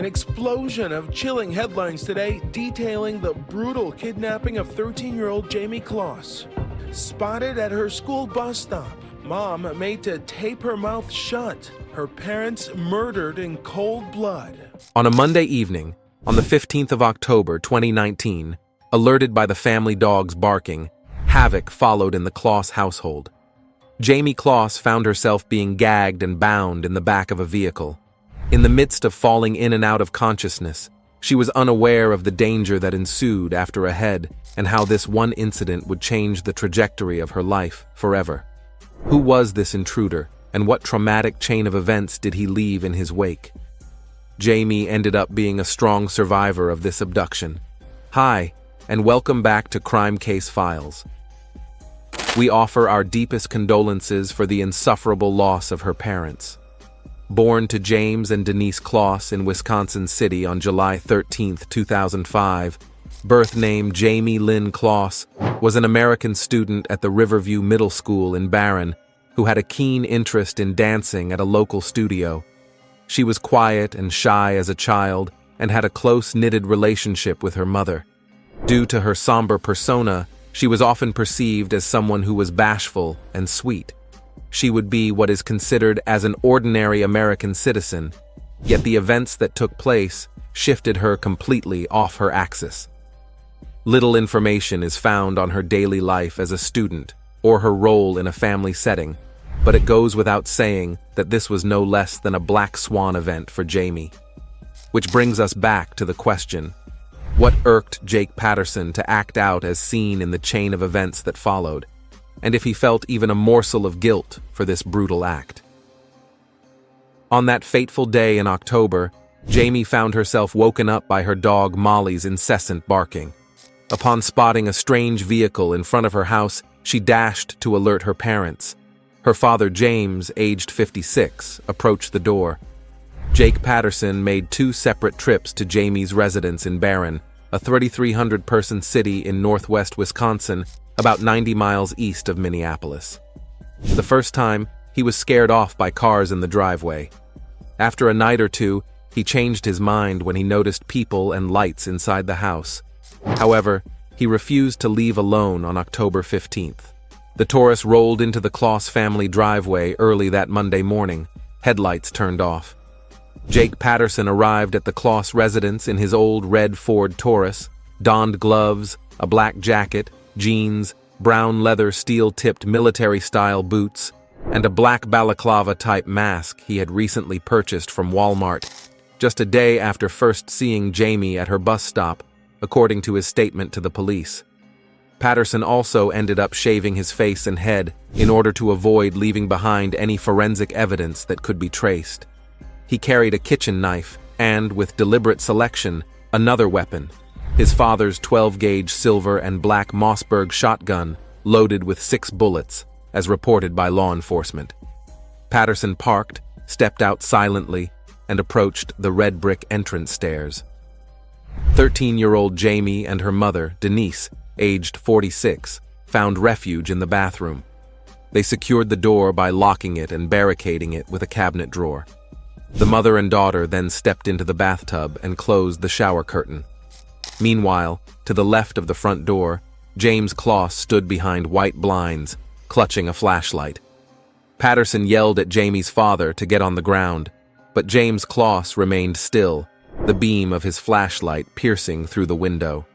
An explosion of chilling headlines today detailing the brutal kidnapping of 13-year-old Jayme Closs. Spotted at her school bus stop, mom made to tape her mouth shut, her parents murdered in cold blood. On a Monday evening, on the 15th of October 2019, alerted by the family dog's barking, havoc followed in the Closs household. Jayme Closs found herself being gagged and bound in the back of a vehicle. In the midst of falling in and out of consciousness, she was unaware of the danger that ensued after ahead and how this one incident would change the trajectory of her life forever. Who was this intruder, and what traumatic chain of events did he leave in his wake? Jayme ended up being a strong survivor of this abduction. Hi, and welcome back to Crime Case Files. We offer our deepest condolences for the insufferable loss of her parents. Born to James and Denise Closs in Wisconsin City on July 13, 2005, birth name Jayme Lynn Closs was an American student at the Riverview Middle School in Barron who had a keen interest in dancing at a local studio. She was quiet and shy as a child and had a close-knitted relationship with her mother. Due to her somber persona, she was often perceived as someone who was bashful and sweet. She would be what is considered as an ordinary American citizen, yet the events that took place shifted her completely off her axis. Little information is found on her daily life as a student or her role in a family setting, but it goes without saying that this was no less than a black swan event for Jayme. Which brings us back to the question, what irked Jake Patterson to act out as seen in the chain of events that followed, and if he felt even a morsel of guilt for this brutal act? On that fateful day in October, Jayme found herself woken up by her dog Molly's incessant barking. Upon spotting a strange vehicle in front of her house, she dashed to alert her parents. Her father, James, aged 56, approached the door. Jake Patterson made 2 separate trips to Jayme's residence in Barron, a 3,300-person city in northwest Wisconsin, about 90 miles east of Minneapolis. The first time, he was scared off by cars in the driveway. After a night or two, he changed his mind when he noticed people and lights inside the house. However, he refused to leave alone on October 15th. The Taurus rolled into the Closs family driveway early that Monday morning, headlights turned off. Jake Patterson arrived at the Closs residence in his old red Ford Taurus, donned gloves, a black jacket, jeans, brown leather steel-tipped military-style boots, and a black balaclava-type mask he had recently purchased from Walmart, just a day after first seeing Jayme at her bus stop, according to his statement to the police. Patterson also ended up shaving his face and head in order to avoid leaving behind any forensic evidence that could be traced. He carried a kitchen knife and, with deliberate selection, another weapon, his father's 12-gauge silver and black Mossberg shotgun loaded with 6 bullets, as reported by law enforcement. Patterson parked, stepped out silently, and approached the red brick entrance stairs. 13-year-old Jayme and her mother, Denise, aged 46, found refuge in the bathroom. They secured the door by locking it and barricading it with a cabinet drawer. The mother and daughter then stepped into the bathtub and closed the shower curtain. Meanwhile, to the left of the front door, James Closs stood behind white blinds, clutching a flashlight. Patterson yelled at Jayme's father to get on the ground, but James Closs remained still, the beam of his flashlight piercing through the window.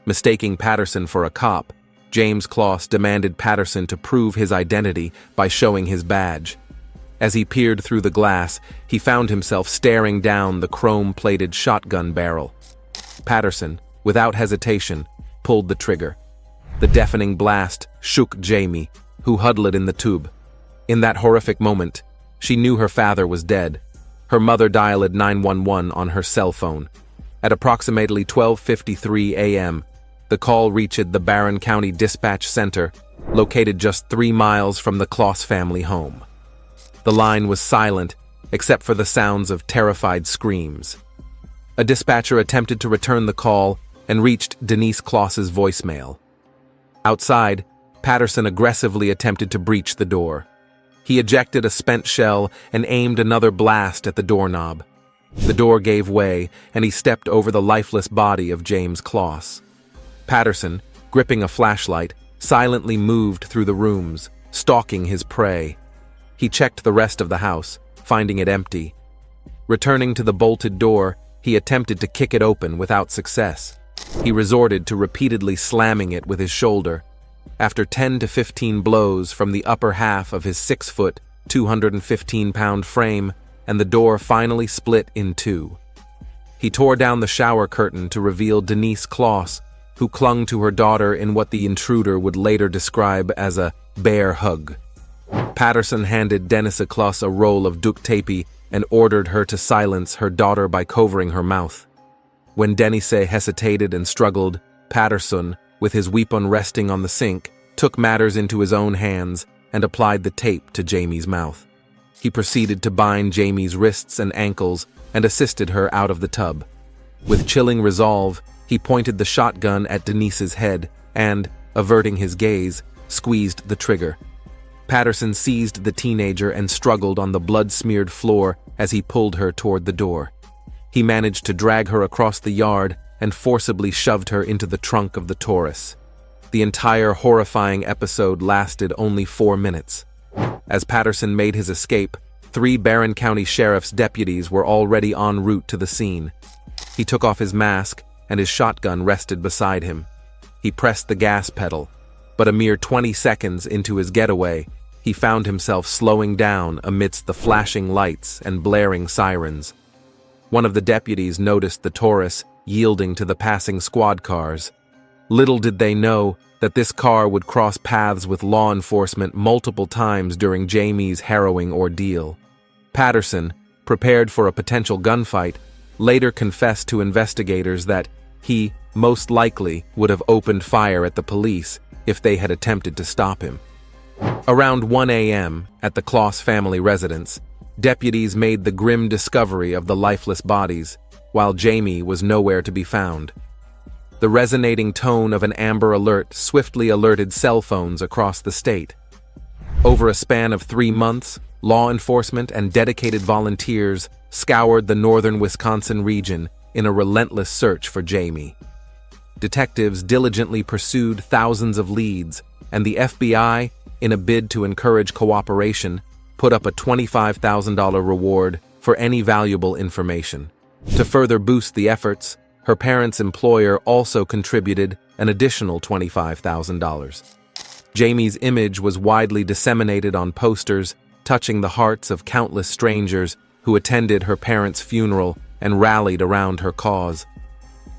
Mistaking Patterson for a cop, James Closs demanded Patterson to prove his identity by showing his badge. As he peered through the glass, he found himself staring down the chrome-plated shotgun barrel. Patterson, without hesitation, pulled the trigger. The deafening blast shook Jayme, who huddled in the tube. In that horrific moment, she knew her father was dead. Her mother dialed 911 on her cell phone. At approximately 12:53 a.m., the call reached the Barron County Dispatch Center, located just 3 miles from the Closs family home. The line was silent, except for the sounds of terrified screams. A dispatcher attempted to return the call and reached Denise Closs's voicemail. Outside, Patterson aggressively attempted to breach the door. He ejected a spent shell and aimed another blast at the doorknob. The door gave way, and he stepped over the lifeless body of Jayme Closs. Patterson, gripping a flashlight, silently moved through the rooms, stalking his prey. He checked the rest of the house, finding it empty. Returning to the bolted door, he attempted to kick it open without success. He resorted to repeatedly slamming it with his shoulder. After 10 to 15 blows from the upper half of his 6-foot, 215-pound frame, and the door finally split in two. He tore down the shower curtain to reveal Jayme Closs, who clung to her daughter in what the intruder would later describe as a bear hug. Patterson handed Jayme Closs a roll of duct tape and ordered her to silence her daughter by covering her mouth. When Jayme hesitated and struggled, Patterson, with his weapon resting on the sink, took matters into his own hands and applied the tape to Jayme's mouth. He proceeded to bind Jayme's wrists and ankles and assisted her out of the tub. With chilling resolve, he pointed the shotgun at Jayme's head and, averting his gaze, squeezed the trigger. Patterson seized the teenager and struggled on the blood-smeared floor as he pulled her toward the door. He managed to drag her across the yard and forcibly shoved her into the trunk of the Taurus. The entire horrifying episode lasted only 4 minutes. As Patterson made his escape, 3 Barron County Sheriff's deputies were already en route to the scene. He took off his mask, and his shotgun rested beside him. He pressed the gas pedal, but a mere 20 seconds into his getaway, he found himself slowing down amidst the flashing lights and blaring sirens. One of the deputies noticed the Taurus yielding to the passing squad cars. Little did they know that this car would cross paths with law enforcement multiple times during Jayme's harrowing ordeal. Patterson, prepared for a potential gunfight, later confessed to investigators that he, most likely, would have opened fire at the police if they had attempted to stop him. Around 1 a.m., at the Closs family residence, deputies made the grim discovery of the lifeless bodies, while Jayme was nowhere to be found. The resonating tone of an Amber Alert swiftly alerted cell phones across the state. Over a span of 3 months, law enforcement and dedicated volunteers scoured the northern Wisconsin region in a relentless search for Jayme. Detectives diligently pursued thousands of leads, and the FBI, in a bid to encourage cooperation, put up a $25,000 reward for any valuable information. To further boost the efforts, her parents' employer also contributed an additional $25,000. Jayme's image was widely disseminated on posters, touching the hearts of countless strangers who attended her parents' funeral and rallied around her cause.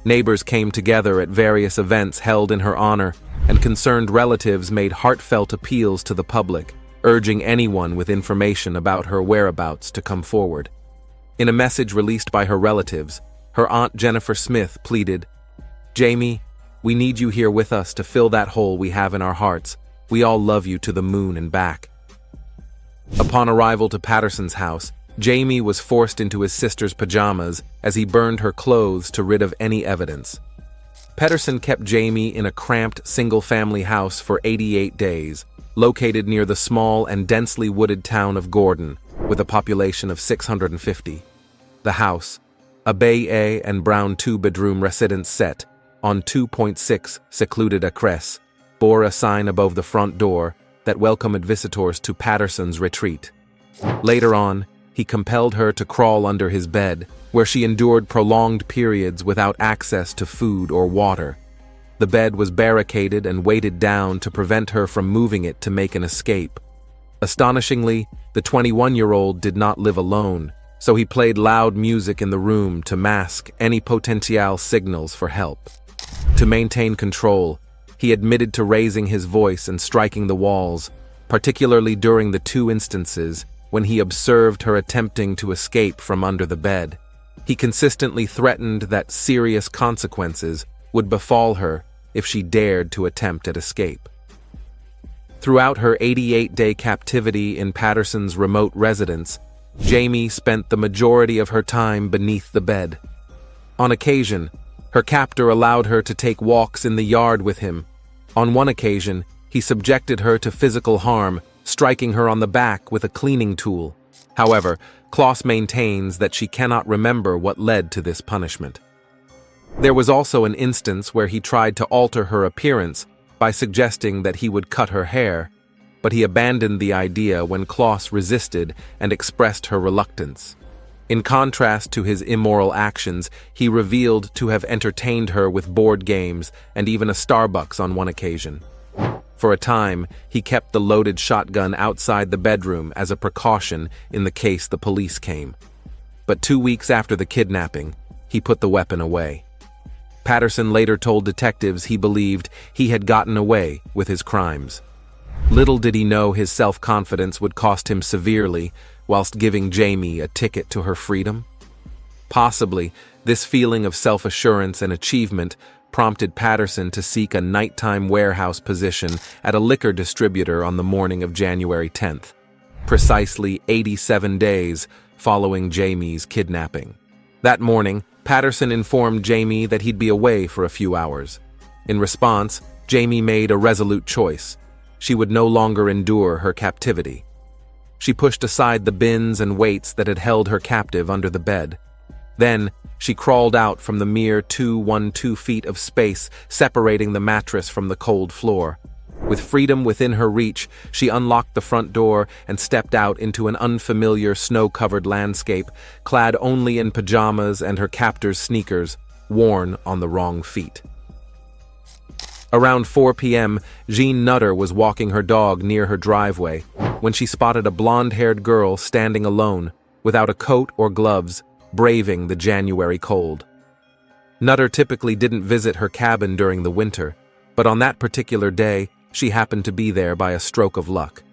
Neighbors came together at various events held in her honor, and concerned relatives made heartfelt appeals to the public, urging anyone with information about her whereabouts to come forward. In a message released by her relatives, her aunt Jennifer Smith pleaded, "Jayme, we need you here with us to fill that hole we have in our hearts. We all love you to the moon and back." Upon arrival to Patterson's house, Jayme was forced into his sister's pajamas as he burned her clothes to rid of any evidence. Patterson kept Jayme in a cramped single-family house for 88 days, located near the small and densely wooded town of Gordon, with a population of 650. The house, a beige and brown 2-bedroom residence set on 2.6 secluded acres, bore a sign above the front door that welcomed visitors to Patterson's retreat. Later on, he compelled her to crawl under his bed, where she endured prolonged periods without access to food or water. The bed was barricaded and weighted down to prevent her from moving it to make an escape. Astonishingly, the 21-year-old did not live alone, so he played loud music in the room to mask any potential signals for help. To maintain control, he admitted to raising his voice and striking the walls, particularly during the 2 instances when he observed her attempting to escape from under the bed. He consistently threatened that serious consequences would befall her if she dared to attempt at escape. Throughout her 88-day captivity in Patterson's remote residence, Jayme spent the majority of her time beneath the bed. On occasion, her captor allowed her to take walks in the yard with him. On one occasion, he subjected her to physical harm, striking her on the back with a cleaning tool. However, Closs maintains that she cannot remember what led to this punishment. There was also an instance where he tried to alter her appearance by suggesting that he would cut her hair, but he abandoned the idea when Closs resisted and expressed her reluctance. In contrast to his immoral actions, he revealed to have entertained her with board games and even a Starbucks on one occasion. For a time, he kept the loaded shotgun outside the bedroom as a precaution in the case the police came. But 2 weeks after the kidnapping, he put the weapon away. Patterson later told detectives he believed he had gotten away with his crimes. Little did he know his self-confidence would cost him severely whilst giving Jayme a ticket to her freedom. Possibly, this feeling of self-assurance and achievement prompted Patterson to seek a nighttime warehouse position at a liquor distributor on the morning of January 10th, precisely 87 days following Jayme's kidnapping. That morning, Patterson informed Jayme that he'd be away for a few hours. In response, Jayme made a resolute choice. She would no longer endure her captivity. She pushed aside the bins and weights that had held her captive under the bed. Then, she crawled out from the mere 2 feet of space separating the mattress from the cold floor. With freedom within her reach, she unlocked the front door and stepped out into an unfamiliar snow-covered landscape, clad only in pajamas and her captor's sneakers, worn on the wrong feet. Around 4 p.m., Jean Nutter was walking her dog near her driveway when she spotted a blonde-haired girl standing alone, without a coat or gloves, braving the January cold. Nutter typically didn't visit her cabin during the winter, but on that particular day, she happened to be there by a stroke of luck.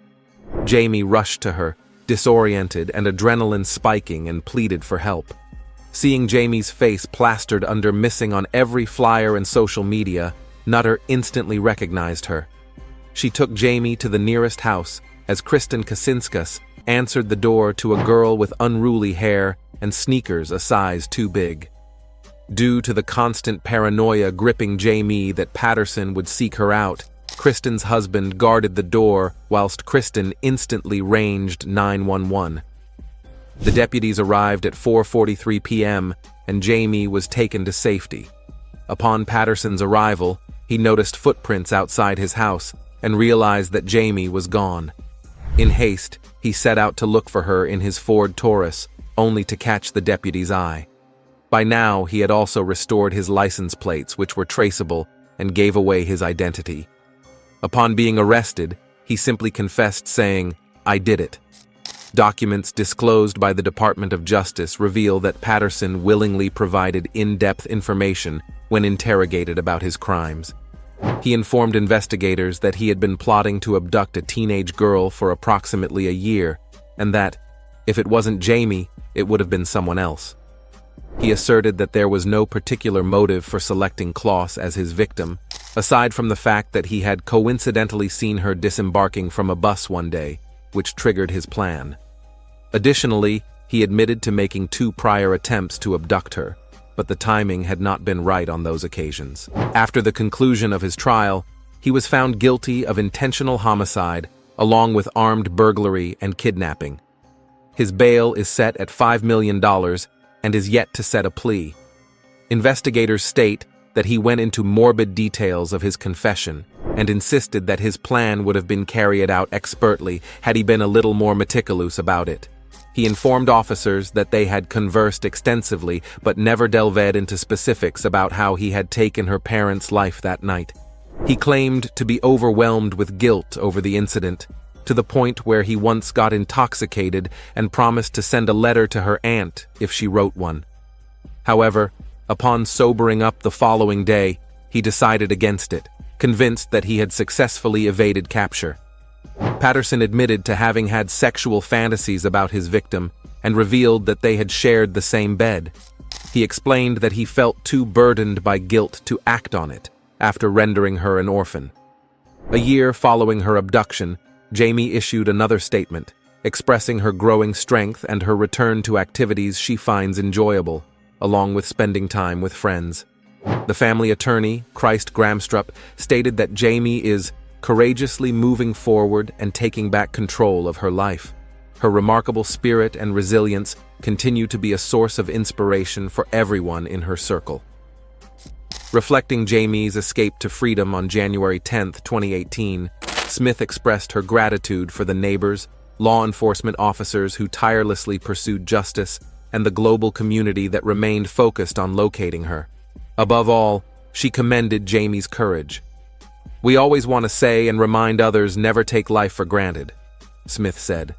Jayme rushed to her, disoriented and adrenaline spiking, and pleaded for help. Seeing Jayme's face plastered under missing on every flyer and social media, Nutter instantly recognized her. She took Jayme to the nearest house as Kristen Kacinskas answered the door to a girl with unruly hair and sneakers a size too big. Due to the constant paranoia gripping Jayme that Patterson would seek her out, Kristen's husband guarded the door whilst Kristen instantly ranged 911. The deputies arrived at 4:43 p.m. and Jayme was taken to safety. Upon Patterson's arrival, he noticed footprints outside his house and realized that Jayme was gone. In haste, he set out to look for her in his Ford Taurus, only to catch the deputy's eye. By now, he had also restored his license plates, which were traceable, and gave away his identity. Upon being arrested, he simply confessed, saying, "I did it." Documents disclosed by the Department of Justice reveal that Patterson willingly provided in-depth information when interrogated about his crimes. He informed investigators that he had been plotting to abduct a teenage girl for approximately a year, and that, if it wasn't Jayme, it would have been someone else. He asserted that there was no particular motive for selecting Closs as his victim, aside from the fact that he had coincidentally seen her disembarking from a bus one day, which triggered his plan. Additionally, he admitted to making 2 prior attempts to abduct her, but the timing had not been right on those occasions. After the conclusion of his trial, he was found guilty of intentional homicide, along with armed burglary and kidnapping. His bail is set at $5 million and is yet to set a plea. Investigators state that he went into morbid details of his confession and insisted that his plan would have been carried out expertly had he been a little more meticulous about it. He informed officers that they had conversed extensively but never delved into specifics about how he had taken her parents' life that night. He claimed to be overwhelmed with guilt over the incident, to the point where he once got intoxicated and promised to send a letter to her aunt if she wrote one. However, upon sobering up the following day, he decided against it, convinced that he had successfully evaded capture. Patterson admitted to having had sexual fantasies about his victim and revealed that they had shared the same bed. He explained that he felt too burdened by guilt to act on it after rendering her an orphan. A year following her abduction, Jayme issued another statement, expressing her growing strength and her return to activities she finds enjoyable, along with spending time with friends. The family attorney, Christ Gramstrup, stated that Jayme is courageously moving forward and taking back control of her life. Her remarkable spirit and resilience continue to be a source of inspiration for everyone in her circle. Reflecting Jayme's escape to freedom on January 10, 2018, Smith expressed her gratitude for the neighbors, law enforcement officers who tirelessly pursued justice, and the global community that remained focused on locating her. Above all, she commended Jayme's courage. "We always want to say and remind others never take life for granted," Smith said.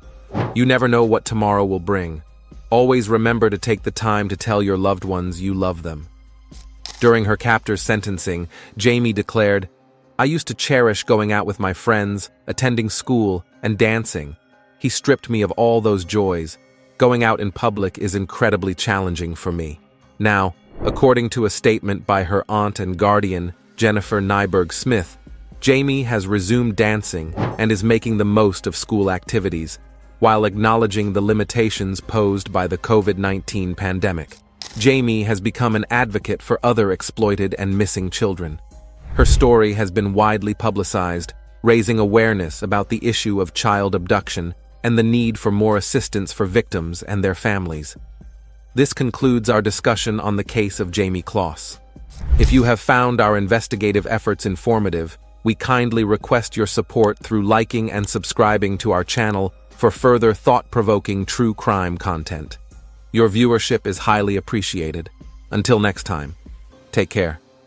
"You never know what tomorrow will bring. Always remember to take the time to tell your loved ones you love them." During her captor's sentencing, Jayme declared, "I used to cherish going out with my friends, attending school, and dancing. He stripped me of all those joys. Going out in public is incredibly challenging for me." Now, according to a statement by her aunt and guardian, Jennifer Nyberg Smith, Jayme has resumed dancing and is making the most of school activities, while acknowledging the limitations posed by the COVID-19 pandemic. Jayme has become an advocate for other exploited and missing children. Her story has been widely publicized, raising awareness about the issue of child abduction and the need for more assistance for victims and their families. This concludes our discussion on the case of Jayme Closs. If you have found our investigative efforts informative, we kindly request your support through liking and subscribing to our channel for further thought-provoking true crime content. Your viewership is highly appreciated. Until next time, take care.